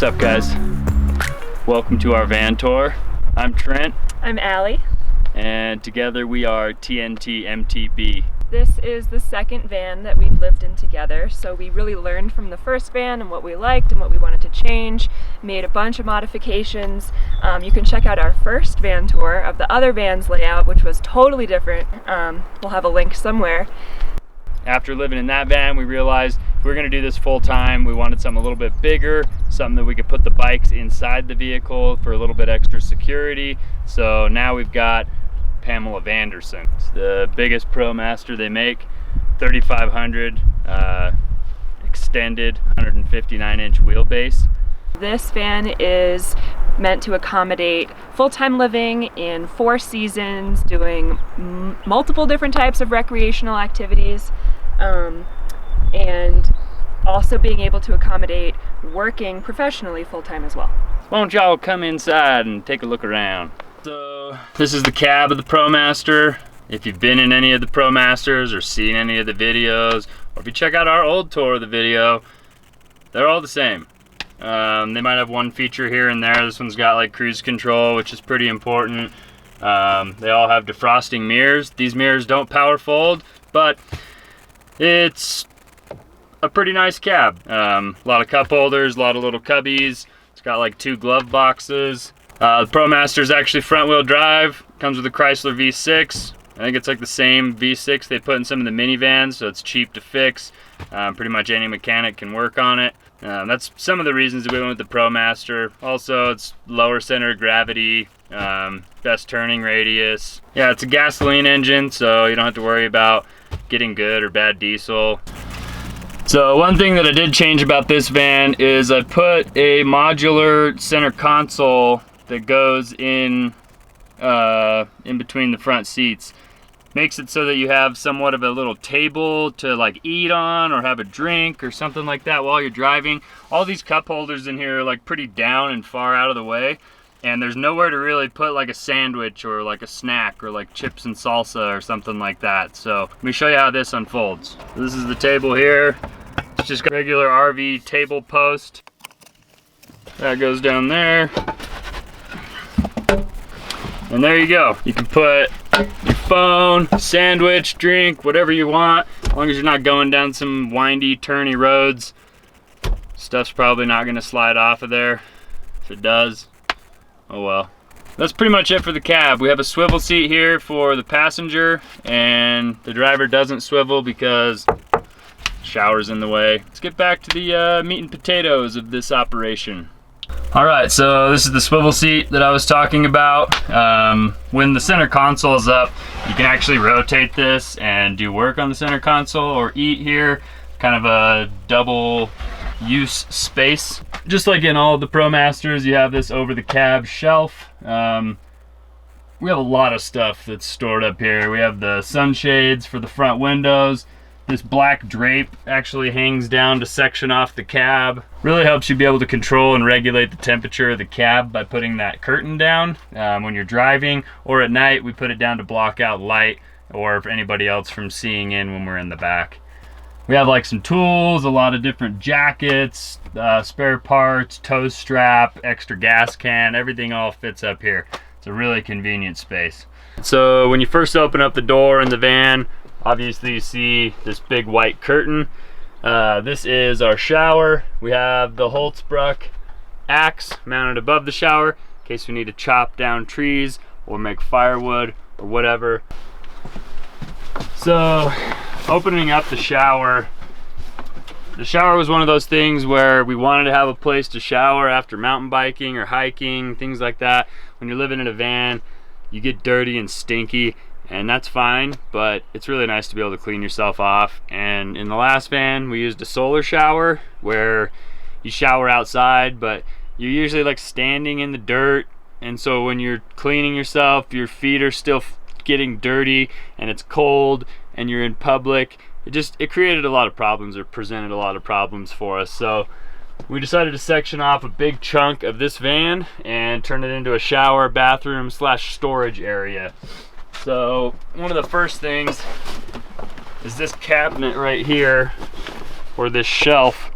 up, guys? Welcome to our van tour. I'm Trent. I'm Allie. And together we are TNT MTB. This is the second van that we've lived in together, so we really learned from the first van and what we liked and what we wanted to change, made a bunch of modifications. You can check out our first van tour of the other van's layout, which was totally different. We'll have a link somewhere. After living in that van, we realized if we were going to do this full time, we wanted something a little bit bigger, something that we could put the bikes inside the vehicle for a little bit extra security. So now we've got Pamela Vanderson. It's the biggest Promaster they make, 3500 extended 159-inch wheelbase. This van is meant to accommodate full-time living in 4 seasons, doing multiple different types of recreational activities, and also being able to accommodate working professionally full-time as well. Why don't y'all come inside and take a look around? So this is the cab of the Promaster. If you've been in any of the Promasters or seen any of the videos, or if you check out our old tour of the video, they're all the same. They might have one feature here and there. This one's got like cruise control, which is pretty important. They all have defrosting mirrors. These mirrors don't power fold, but it's a pretty nice cab. A lot of cup holders, a lot of little cubbies. It's got like 2 glove boxes. The Promaster is actually front wheel drive. Comes with a Chrysler V6. I think it's like the same V6 they put in some of the minivans, so it's cheap to fix. Pretty much any mechanic can work on it. That's some of the reasons that we went with the Promaster. Also, it's lower center of gravity, best turning radius. Yeah, it's a gasoline engine, so you don't have to worry about getting good or bad diesel. So one thing that I did change about this van is I put a modular center console that goes in between the front seats. Makes it so that you have somewhat of a little table to like eat on or have a drink or something like that while you're driving. All these cup holders in here are like pretty down and far out of the way, and there's nowhere to really put like a sandwich or like a snack or like chips and salsa or something like that. So let me show you how this unfolds. This is the table here. It's just a regular RV table post. That goes down there. And there you go. You can put your phone, sandwich, drink, whatever you want, as long as you're not going down some windy, turny roads. Stuff's probably not gonna slide off of there. If it does, oh well. That's pretty much it for the cab. We have a swivel seat here for the passenger, and the driver doesn't swivel because shower's in the way. Let's get back to the meat and potatoes of this operation. Alright, so this is the swivel seat that I was talking about. When the center console is up, you can actually rotate this and do work on the center console or eat here. Kind of a double use space. Just like in all of the Promasters, you have this over the cab shelf. We have a lot of stuff that's stored up here. We have the sunshades for the front windows. This black drape actually hangs down to section off the cab. Really helps you be able to control and regulate the temperature of the cab by putting that curtain down when you're driving, or at night we put it down to block out light or for anybody else from seeing in when we're in the back. We have like some tools, a lot of different jackets, spare parts, tow strap, extra gas can, everything all fits up here. It's a really convenient space. So when you first open up the door in the van, obviously you see this big white curtain. This is our shower. We have the Holtzbruck axe mounted above the shower in case we need to chop down trees or make firewood or whatever. So opening up the shower was one of those things where we wanted to have a place to shower after mountain biking or hiking, things like that. When you're living in a van, you get dirty and stinky, and that's fine, but it's really nice to be able to clean yourself off. And in the last van, we used a solar shower where you shower outside, but you're usually like standing in the dirt, and so when you're cleaning yourself, your feet are still getting dirty and it's cold and you're in public. It created a lot of problems, or presented a lot of problems for us. So we decided to section off a big chunk of this van and turn it into a shower, bathroom / storage area. So one of the first things is this cabinet right here, or this shelf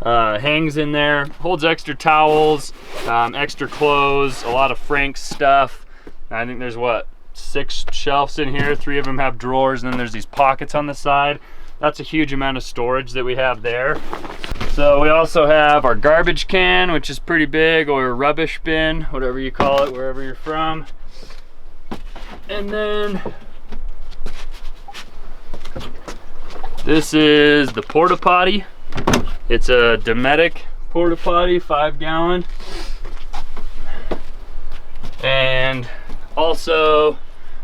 Hangs in there, holds extra towels, extra clothes, a lot of Frank's stuff. I think there's what, 6 shelves in here. 3 of them have drawers, and then there's these pockets on the side. That's a huge amount of storage that we have there. So we also have our garbage can, which is pretty big, or rubbish bin, whatever you call it, wherever you're from. And then this is the Porta Potty. It's a Dometic Porta Potty, 5-gallon. And also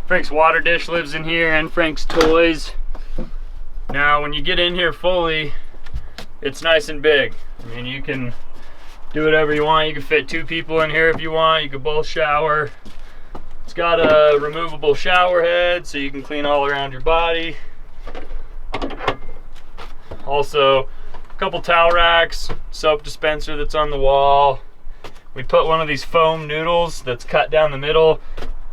Frank's water dish lives in here, and Frank's toys. Now when you get in here fully, it's nice and big. I mean, you can do whatever you want. You can fit 2 people in here if you want. You could both shower. It's got a removable shower head so you can clean all around your body. Also, a couple towel racks, soap dispenser that's on the wall. We put one of these foam noodles that's cut down the middle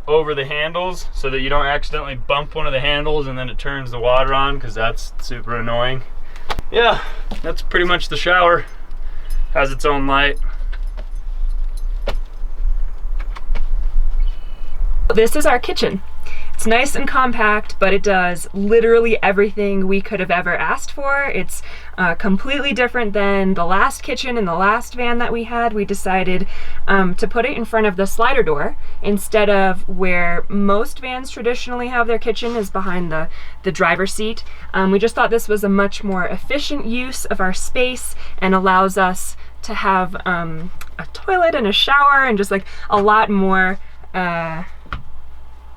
over the handles so that you don't accidentally bump one of the handles and then it turns the water on, because that's super annoying. Yeah, that's pretty much the shower. Has its own light. This is our kitchen. It's nice and compact, but it does literally everything we could have ever asked for. It's completely different than the last kitchen in the last van that we had. We decided to put it in front of the slider door instead of where most vans traditionally have their kitchen, is behind the driver's seat. We just thought this was a much more efficient use of our space and allows us to have a toilet and a shower and just like a lot more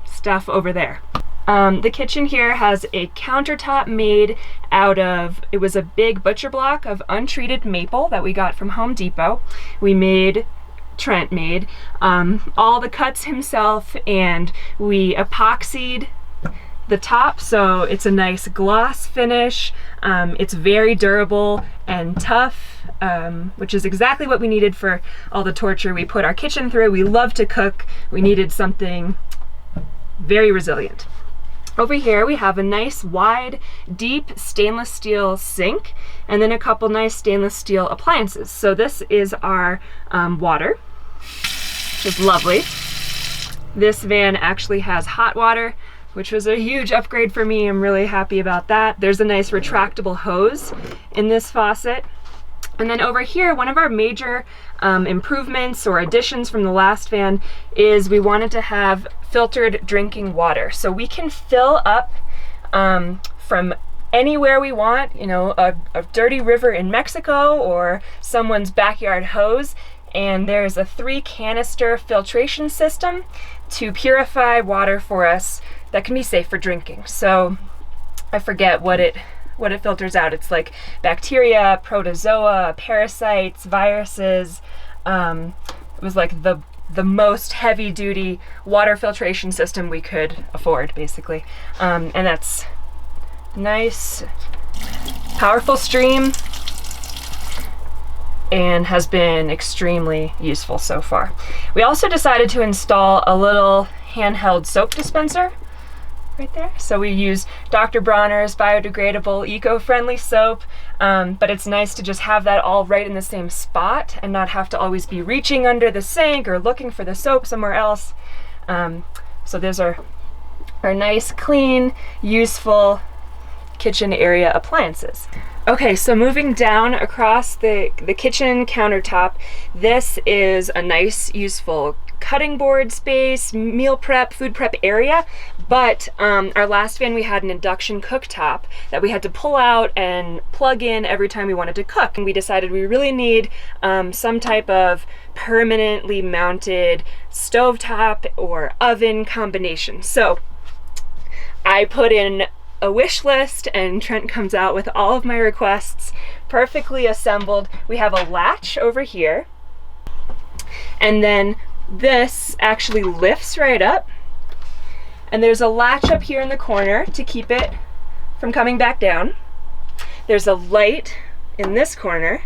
stuff over there. The kitchen here has a countertop made out of, it was a big butcher block of untreated maple that we got from Home Depot. Trent made all the cuts himself, and we epoxied the top so it's a nice gloss finish. It's very durable and tough, which is exactly what we needed for all the torture we put our kitchen through. We love to cook. We needed something very resilient. Over here we have a nice wide, deep stainless steel sink, and then a couple nice stainless steel appliances. So this is our water, which is lovely. This van actually has hot water, which was a huge upgrade for me. I'm really happy about that. There's a nice retractable hose in this faucet. And then over here, one of our major improvements or additions from the last van is we wanted to have filtered drinking water. So we can fill up from anywhere we want, you know, a dirty river in Mexico or someone's backyard hose. And there's a 3 canister filtration system to purify water for us that can be safe for drinking. So I forget what it filters out. It's like bacteria, protozoa, parasites, viruses. It was like the most heavy duty water filtration system we could afford, basically. And that's nice, powerful stream, and has been extremely useful so far. We also decided to install a little handheld soap dispenser right there. So we use Dr. Bronner's biodegradable, eco-friendly soap, but it's nice to just have that all right in the same spot and not have to always be reaching under the sink or looking for the soap somewhere else. So those are our nice, clean, useful kitchen area appliances. Okay, so moving down across the kitchen countertop, this is a nice, useful cutting board space, meal prep, food prep area. But our last van, we had an induction cooktop that we had to pull out and plug in every time we wanted to cook. And we decided we really need some type of permanently mounted stovetop or oven combination. So I put in a wish list, and Trent comes out with all of my requests perfectly assembled. We have a latch over here, and then this actually lifts right up, and there's a latch up here in the corner to keep it from coming back down. There's a light in this corner,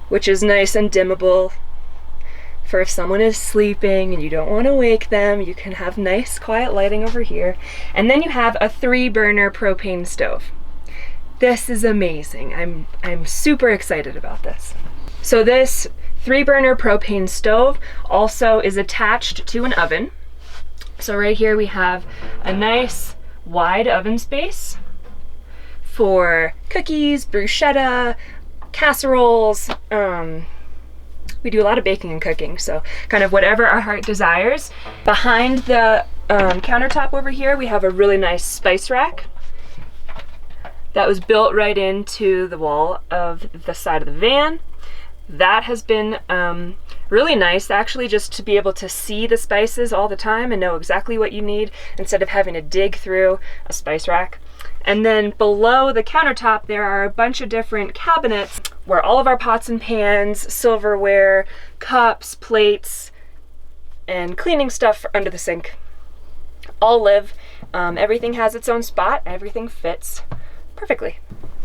which is nice and dimmable for if someone is sleeping and you don't want to wake them. You can have nice quiet lighting over here. And then you have a 3-burner propane stove. This is amazing. I'm super excited about this. So this 3-burner propane stove also is attached to an oven. So right here we have a nice wide oven space for cookies, bruschetta, casseroles. We do a lot of baking and cooking, so kind of whatever our heart desires. Behind the countertop over here, we have a really nice spice rack that was built right into the wall of the side of the van. That has been really nice, actually, just to be able to see the spices all the time and know exactly what you need instead of having to dig through a spice rack. And then below the countertop, there are a bunch of different cabinets where all of our pots and pans, silverware, cups, plates, and cleaning stuff under the sink all live. Everything has its own spot. Everything fits perfectly.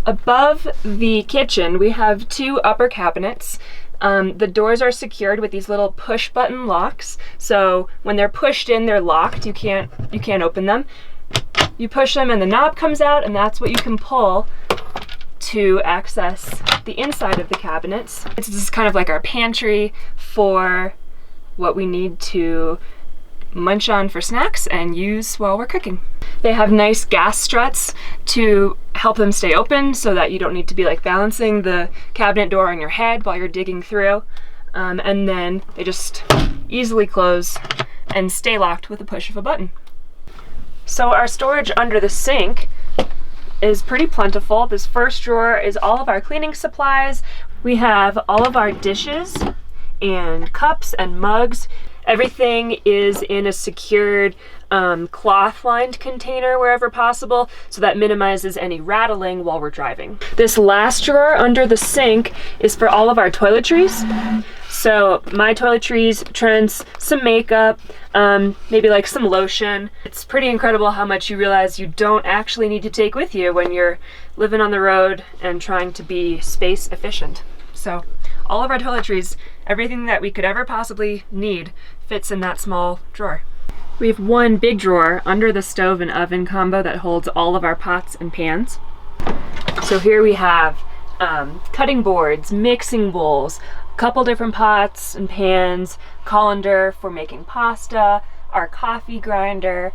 Above the kitchen, we have 2 upper cabinets. The doors are secured with these little push button locks. So when they're pushed in, they're locked. You can't open them. You push them and the knob comes out, and that's what you can pull to access the inside of the cabinets. This is kind of like our pantry for what we need to munch on for snacks and use while we're cooking. They have nice gas struts to help them stay open so that you don't need to be like balancing the cabinet door on your head while you're digging through. And then they just easily close and stay locked with the push of a button. So our storage under the sink is pretty plentiful. This first drawer is all of our cleaning supplies. We have all of our dishes and cups and mugs. Everything is in a secured cloth-lined container wherever possible, so that minimizes any rattling while we're driving. This last drawer under the sink is for all of our toiletries. So my toiletries, Trent's, some makeup, maybe like some lotion. It's pretty incredible how much you realize you don't actually need to take with you when you're living on the road and trying to be space efficient. So all of our toiletries, everything that we could ever possibly need, fits in that small drawer. We have one big drawer under the stove and oven combo that holds all of our pots and pans. So here we have cutting boards, mixing bowls, a couple different pots and pans, colander for making pasta, our coffee grinder,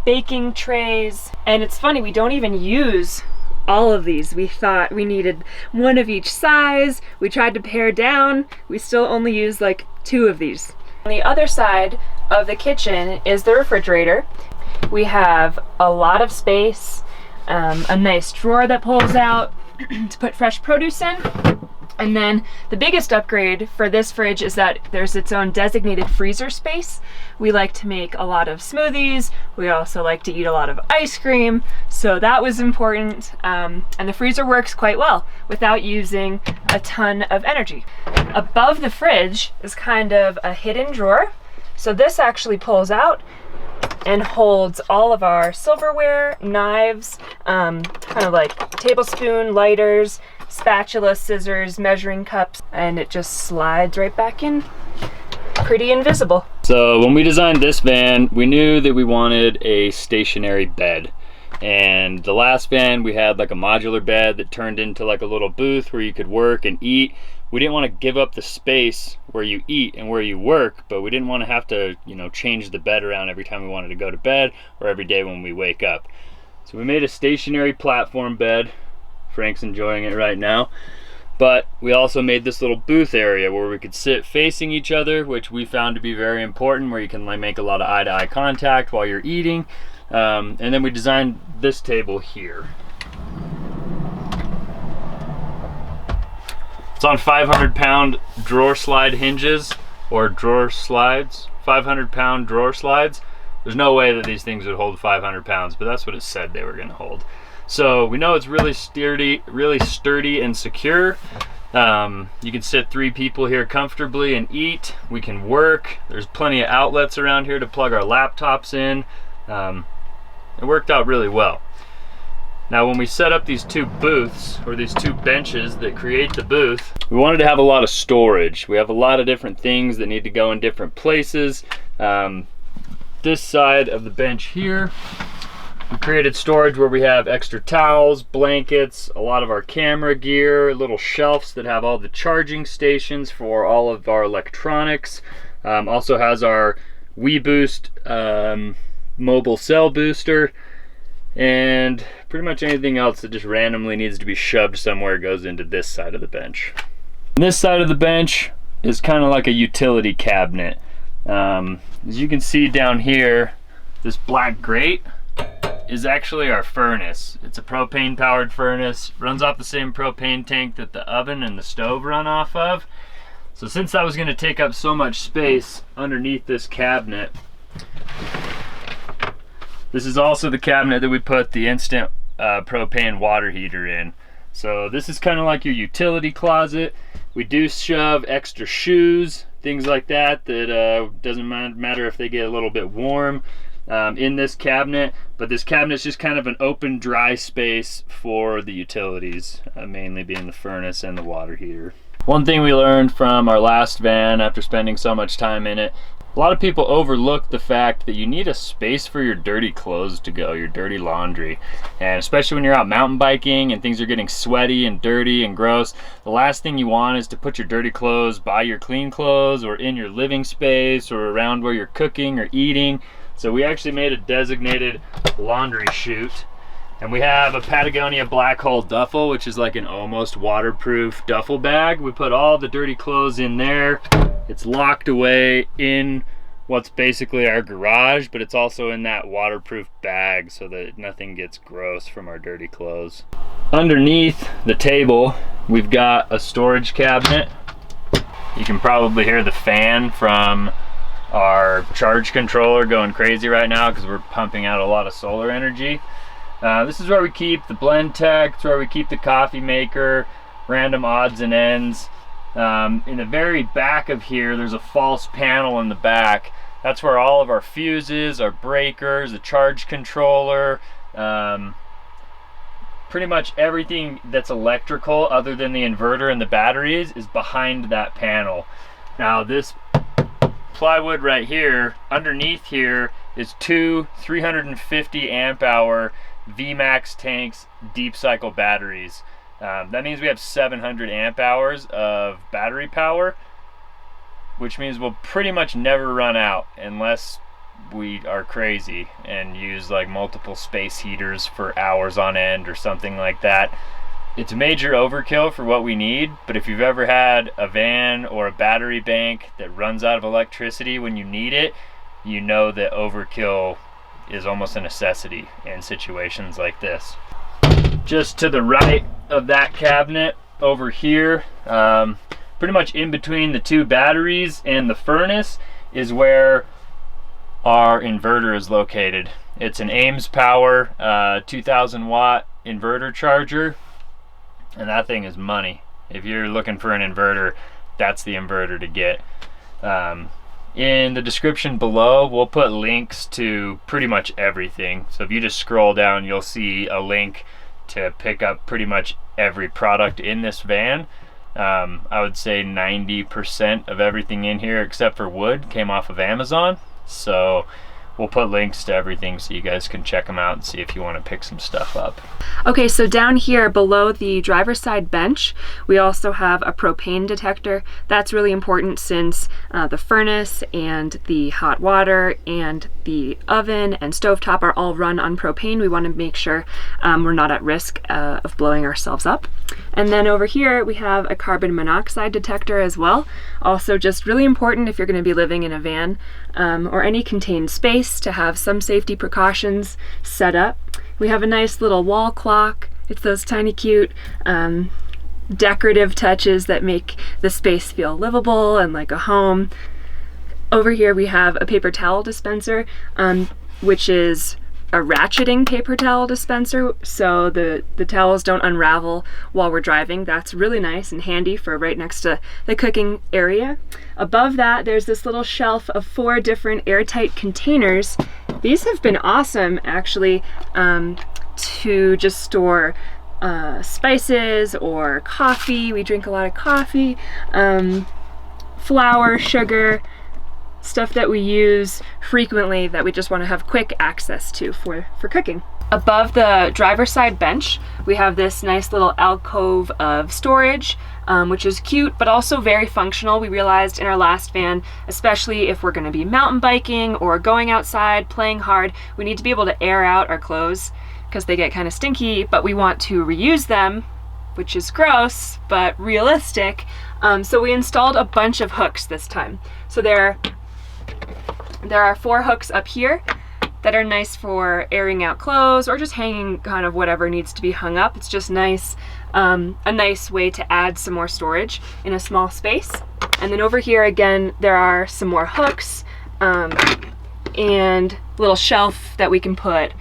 baking trays. And it's funny, we don't even use all of these. We thought we needed one of each size. We tried to pare down. We still only use like 2 of these. On the other side of the kitchen is the refrigerator. We have a lot of space, a nice drawer that pulls out to put fresh produce in. And then the biggest upgrade for this fridge is that there's its own designated freezer space. We like to make a lot of smoothies. We also like to eat a lot of ice cream. So that was important. And the freezer works quite well without using a ton of energy. Above the fridge is kind of a hidden drawer. So this actually pulls out and holds all of our silverware, knives, kind of like tablespoon, lighters, spatula, scissors, measuring cups, and it just slides right back in. Pretty invisible. So when we designed this van, we knew that we wanted a stationary bed. And the last van, we had like a modular bed that turned into like a little booth where you could work and eat. We didn't want to give up the space where you eat and where you work, but we didn't want to have to, change the bed around every time we wanted to go to bed or every day when we wake up. So we made a stationary platform bed. Frank's enjoying it right now. But we also made this little booth area where we could sit facing each other, which we found to be very important, where you can make a lot of eye-to-eye contact while you're eating. And then we designed this table here. It's on 500-pound drawer slide hinges, or drawer slides, 500-pound drawer slides. There's no way that these things would hold 500 pounds, but that's what it said they were going to hold. So we know it's really sturdy and secure. You can sit 3 people here comfortably and eat. We can work. There's plenty of outlets around here to plug our laptops in. It worked out really well. Now when we set up these 2 booths, or these 2 benches that create the booth, we wanted to have a lot of storage. We have a lot of different things that need to go in different places. This side of the bench here We created storage where we have extra towels, blankets, a lot of our camera gear, little shelves that have all the charging stations for all of our electronics. Also has our WeBoost mobile cell booster, and pretty much anything else that just randomly needs to be shoved somewhere goes into this side of the bench. This side of the bench is kind of like a utility cabinet. As you can see down here, this black grate is actually our furnace. It's a propane powered furnace, runs off the same propane tank that the oven and the stove run off of. So since that was going to take up so much space underneath this cabinet, this is also the cabinet that we put the instant propane water heater in. So this is kind of like your utility closet. We do shove extra shoes, things like that, that doesn't matter if they get a little bit warm in this cabinet, but this cabinet is just kind of an open dry space for the utilities, mainly being the furnace and the water heater. One thing we learned from our last van after spending so much time in it, a lot of people overlook the fact that you need a space for your dirty clothes to go, your dirty laundry. And especially when you're out mountain biking and things are getting sweaty and dirty and gross, the last thing you want is to put your dirty clothes by your clean clothes or in your living space or around where you're cooking or eating. So we actually made a designated laundry chute. And we have a Patagonia black hole duffel, which is like an almost waterproof duffel bag. We put all the dirty clothes in there. It's locked away in what's basically our garage, but it's also in that waterproof bag so that nothing gets gross from our dirty clothes. Underneath the table, we've got a storage cabinet. You can probably hear the fan from our charge controller going crazy right now because we're pumping out a lot of solar energy. This is where we keep the blend tech, it's where we keep the coffee maker, random odds and ends. In the very back of here, there's a false panel in the back. That's where all of our fuses, our breakers, the charge controller, pretty much everything that's electrical other than the inverter and the batteries is behind that panel. Now this plywood right here, underneath here is two 350 amp hour VMAX tanks deep cycle batteries. That means we have 700 amp hours of battery power, which means we'll pretty much never run out unless we are crazy and use like multiple space heaters for hours on end or something like that. It's major overkill for what we need, but if you've ever had a van or a battery bank that runs out of electricity when you need it, you know that overkill is almost a necessity in situations like this. Just to the right of that cabinet over here, pretty much in between the two batteries and the furnace, is where our inverter is located. It's an Ames Power 2000 watt inverter charger, and that thing is money. If you're looking for an inverter, that's the inverter to get. In the description below, we'll put links to pretty much everything. So if you just scroll down, you'll see a link to pick up pretty much every product in this van. I would say 90% of everything in here except for wood came off of Amazon. So we'll put links to everything so you guys can check them out and see if you want to pick some stuff up. Okay, so down here below the driver's side bench, we also have a propane detector. That's really important since the furnace and the hot water and the oven and stovetop are all run on propane. We want to make sure we're not at risk of blowing ourselves up. And then over here we have a carbon monoxide detector as well. Also just really important if you're going to be living in a van or any contained space to have some safety precautions set up. We have a nice little wall clock. It's those tiny cute decorative touches that make the space feel livable and like a home. Over here we have a paper towel dispenser, which is a ratcheting paper towel dispenser, so the towels don't unravel while we're driving. That's really nice and handy for right next to the cooking area. Above that, there's this little shelf of 4 different airtight containers. These have been awesome, actually, to just store spices or coffee. We drink a lot of coffee, flour, sugar, stuff that we use frequently that we just want to have quick access to for cooking. Above the driver's side bench, we have this nice little alcove of storage, which is cute, but also very functional. We realized in our last van, especially if we're gonna be mountain biking or going outside, playing hard, we need to be able to air out our clothes because they get kind of stinky, but we want to reuse them, which is gross, but realistic. So we installed a bunch of hooks this time. So there are 4 hooks up here that are nice for airing out clothes or just hanging kind of whatever needs to be hung up. It's just nice, a nice way to add some more storage in a small space. And then over here again, there are some more hooks and a little shelf that we can put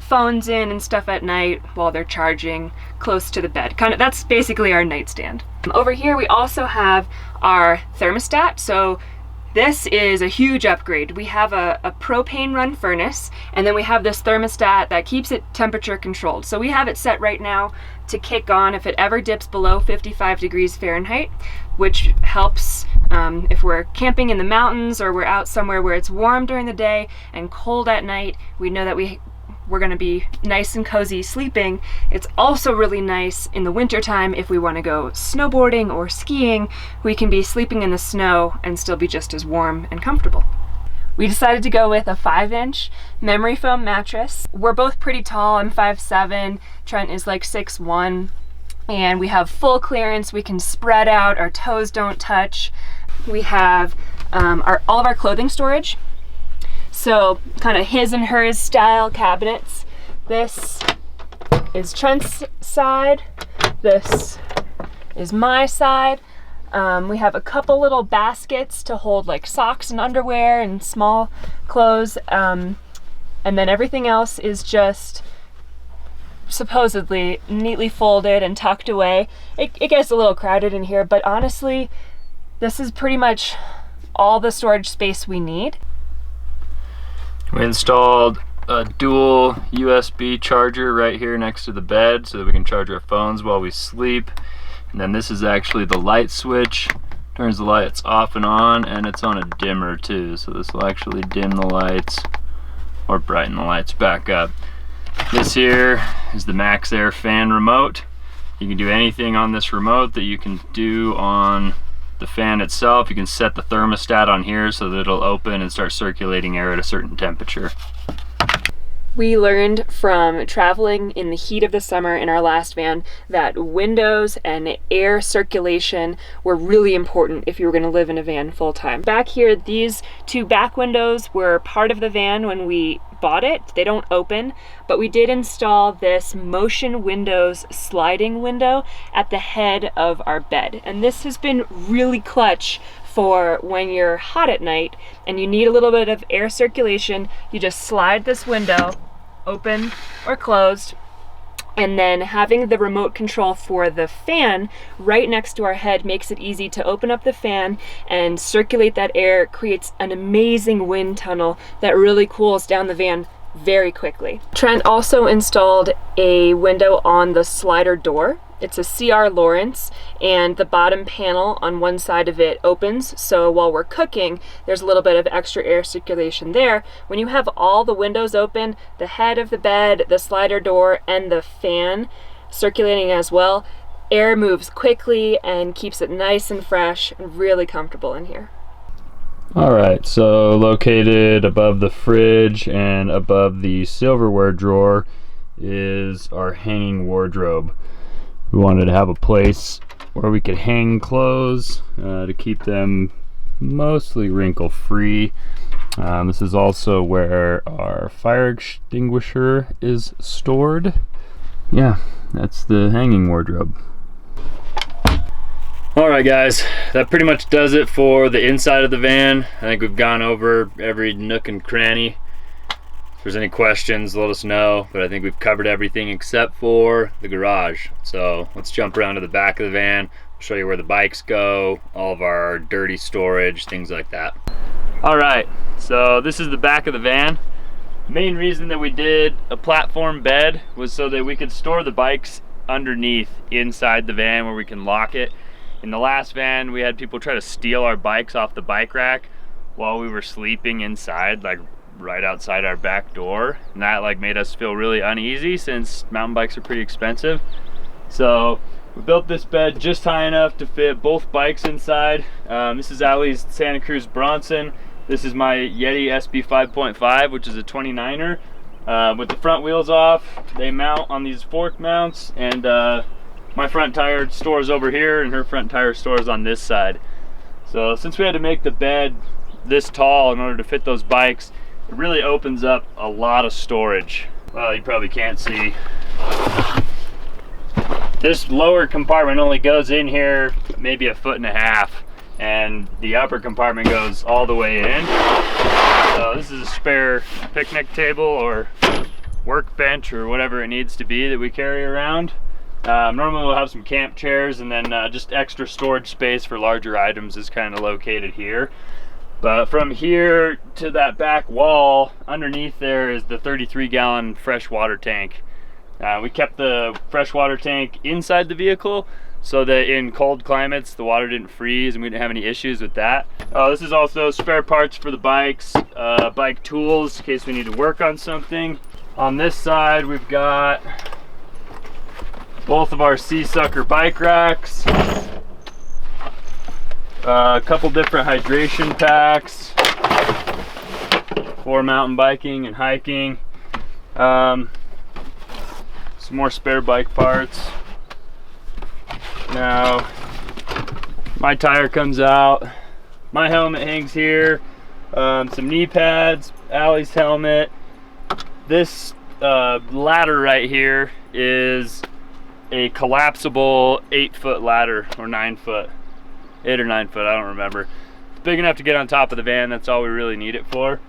phones in and stuff at night while they're charging close to the bed. That's basically our nightstand. Over here we also have our thermostat. So this is a huge upgrade. We have a propane run furnace, and then we have this thermostat that keeps it temperature controlled. So we have it set right now to kick on if it ever dips below 55 degrees Fahrenheit, which helps if we're camping in the mountains or we're out somewhere where it's warm during the day and cold at night. We know that we're gonna be nice and cozy sleeping. It's also really nice in the wintertime if we wanna go snowboarding or skiing, we can be sleeping in the snow and still be just as warm and comfortable. We decided to go with a 5-inch memory foam mattress. We're both pretty tall. I'm 5'7", Trent is like 6'1", and we have full clearance. We can spread out, our toes don't touch. We have all of our clothing storage. So kind of his and hers style cabinets. This is Trent's side. This is my side. We have a couple little baskets to hold like socks and underwear and small clothes. And then everything else is just supposedly neatly folded and tucked away. It gets a little crowded in here, but honestly, this is pretty much all the storage space we need. We installed a dual USB charger right here next to the bed so that we can charge our phones while we sleep. And then this is actually the light switch. Turns the lights off and on, and it's on a dimmer too. So this will actually dim the lights or brighten the lights back up. This here is the Max Air fan remote. You can do anything on this remote that you can do on the fan itself. You can set the thermostat on here so that it'll open and start circulating air at a certain temperature. We learned from traveling in the heat of the summer in our last van that windows and air circulation were really important if you were going to live in a van full time. Back here, these 2 back windows were part of the van when we bought it. They don't open, but we did install this motion windows sliding window at the head of our bed. And this has been really clutch for when you're hot at night and you need a little bit of air circulation. You just slide this window open or closed, and then having the remote control for the fan right next to our head makes it easy to open up the fan and circulate that air. It creates an amazing wind tunnel that really cools down the van very quickly. Trent also installed a window on the slider door. It's a CR Lawrence, and the bottom panel on one side of it opens, so while we're cooking, there's a little bit of extra air circulation there. When you have all the windows open, the head of the bed, the slider door, and the fan circulating as well, air moves quickly and keeps it nice and fresh and really comfortable in here. Alright, so located above the fridge and above the silverware drawer is our hanging wardrobe. We wanted to have a place where we could hang clothes to keep them mostly wrinkle free. This is also where our fire extinguisher is stored. Yeah, that's the hanging wardrobe. Alright guys, that pretty much does it for the inside of the van. I think we've gone over every nook and cranny. If there's any questions, let us know, but I think we've covered everything except for the garage. So let's jump around to the back of the van. I'll show you where the bikes go, all of our dirty storage, things like that. All right, so this is the back of the van. Main reason that we did a platform bed was so that we could store the bikes underneath inside the van where we can lock it. In the last van, we had people try to steal our bikes off the bike rack while we were sleeping inside, like right outside our back door, and that like made us feel really uneasy since mountain bikes are pretty expensive. So we built this bed just high enough to fit both bikes inside. This is Allie's Santa Cruz Bronson. This is my Yeti SB 5.5, which is a 29er. With the front wheels off, they mount on these fork mounts, and my front tire stores over here and her front tire stores on this side. So since we had to make the bed this tall in order to fit those bikes, it really opens up a lot of storage. Well, you probably can't see. This lower compartment only goes in here maybe 1.5 feet, and the upper compartment goes all the way in. So this is a spare picnic table or workbench or whatever it needs to be that we carry around. Normally we'll have some camp chairs, and then just extra storage space for larger items is kind of located here. But from here to that back wall, underneath there is the 33-gallon freshwater tank. We kept the freshwater tank inside the vehicle so that in cold climates the water didn't freeze and we didn't have any issues with that. This is also spare parts for the bikes, bike tools in case we need to work on something. On this side we've got both of our Sea Sucker bike racks, a couple different hydration packs for mountain biking and hiking. Some more spare bike parts. Now my tire comes out, my helmet hangs here, some knee pads, Allie's helmet. This ladder right here is a collapsible 8-foot ladder, or 9 foot, 8 or 9 foot, I don't remember. It's big enough to get on top of the van. That's all we really need it for.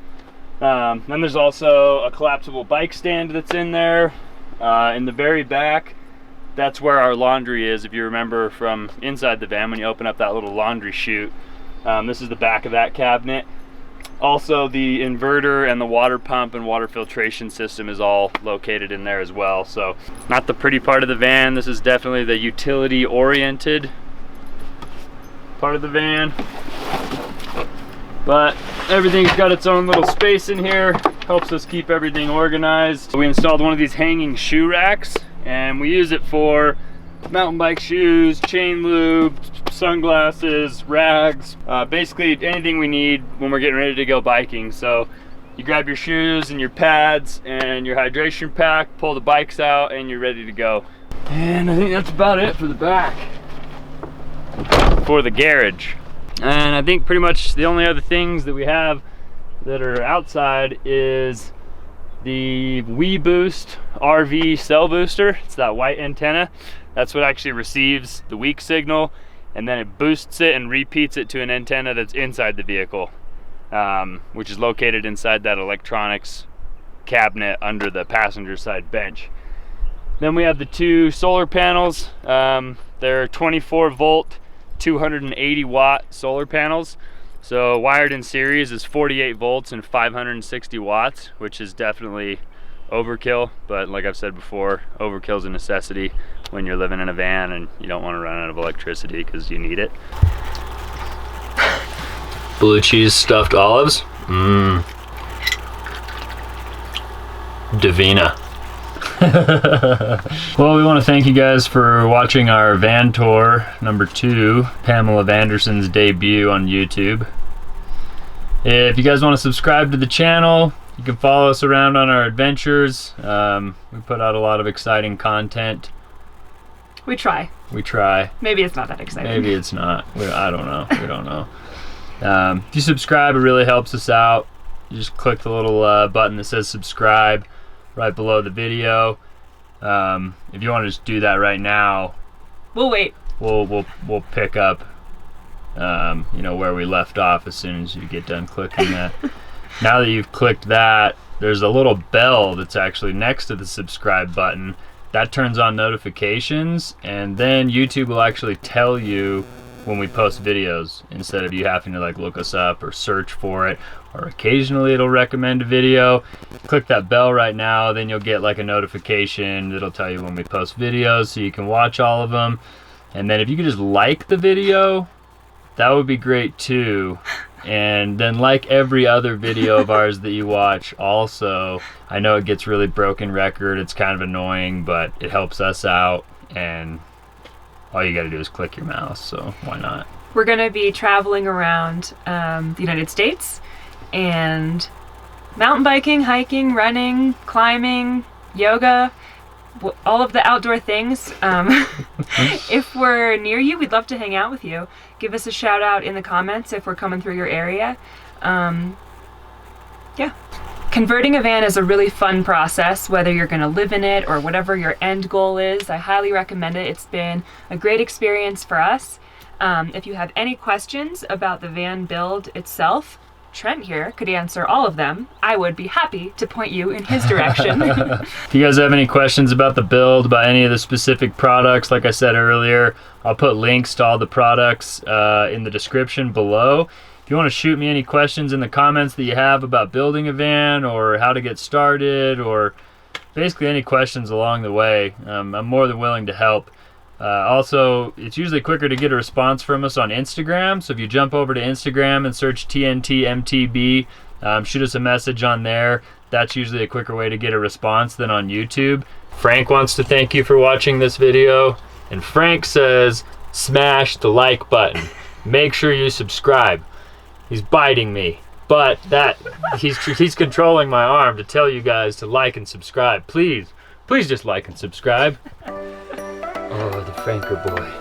Then there's also a collapsible bike stand that's in there. In the very back, that's where our laundry is. If you remember from inside the van, when you open up that little laundry chute, this is the back of that cabinet. Also, the inverter and the water pump and water filtration system is all located in there as well. So not the pretty part of the van. This is definitely the utility oriented part of the van. But everything's got its own little space in here. Helps us keep everything organized. We installed one of these hanging shoe racks, and we use it for mountain bike shoes, chain lube, sunglasses, rags, basically anything we need when we're getting ready to go biking. So you grab your shoes and your pads and your hydration pack, pull the bikes out, and you're ready to go. And I think that's about it for the back, for the garage. And I think pretty much the only other things that we have that are outside is the WeBoost RV cell booster. It's that white antenna. That's what actually receives the weak signal, and then it boosts it and repeats it to an antenna that's inside the vehicle, which is located inside that electronics cabinet under the passenger side bench. Then we have the 2 solar panels. They're 24 volt 280 watt solar panels. So wired in series is 48 volts and 560 watts, which is definitely overkill. But like I've said before, overkill is a necessity when you're living in a van and you don't want to run out of electricity because you need it. Blue cheese stuffed olives. Divina. Well, we want to thank you guys for watching our van tour number 2, Pamela Vanderson's debut on YouTube. If you guys want to subscribe to the channel, you can follow us around on our adventures. We put out a lot of exciting content. We try. Maybe it's not that exciting. Maybe it's not. I don't know. We don't know. If you subscribe, it really helps us out. You just click the little button that says subscribe right below the video. If you want to just do that right now, we'll wait. We'll pick up where we left off as soon as you get done clicking that. Now that you've clicked that, there's a little bell that's actually next to the subscribe button. That turns on notifications, and then YouTube will actually tell you when we post videos instead of you having to like look us up or search for it, or occasionally it'll recommend a video. Click that bell right now, then you'll get like a notification that'll tell you when we post videos so you can watch all of them. And then if you could just like the video, that would be great too. And then like every other video of ours that you watch also, I know it gets really broken record, it's kind of annoying, but it helps us out, and all you gotta do is click your mouse, so why not? We're gonna be traveling around the United States and mountain biking, hiking, running, climbing, yoga, all of the outdoor things. If we're near you, we'd love to hang out with you. Give us a shout out in the comments if we're coming through your area. Yeah. Converting a van is a really fun process, whether you're going to live in it or whatever your end goal is. I highly recommend it. It's been a great experience for us. If you have any questions about the van build itself, Trent here could answer all of them. I would be happy to point you in his direction. If you guys have any questions about the build, about any of the specific products, like I said earlier, I'll put links to all the products in the description below. If you want to shoot me any questions in the comments that you have about building a van or how to get started or basically any questions along the way, I'm more than willing to help. Also, it's usually quicker to get a response from us on Instagram, so if you jump over to Instagram and search TNTMTB, shoot us a message on there. That's usually a quicker way to get a response than on YouTube. Frank wants to thank you for watching this video, and Frank says, smash the like button. Make sure you subscribe. He's biting me, but he's controlling my arm to tell you guys to like and subscribe. Please just like and subscribe. Oh, the Franker boy.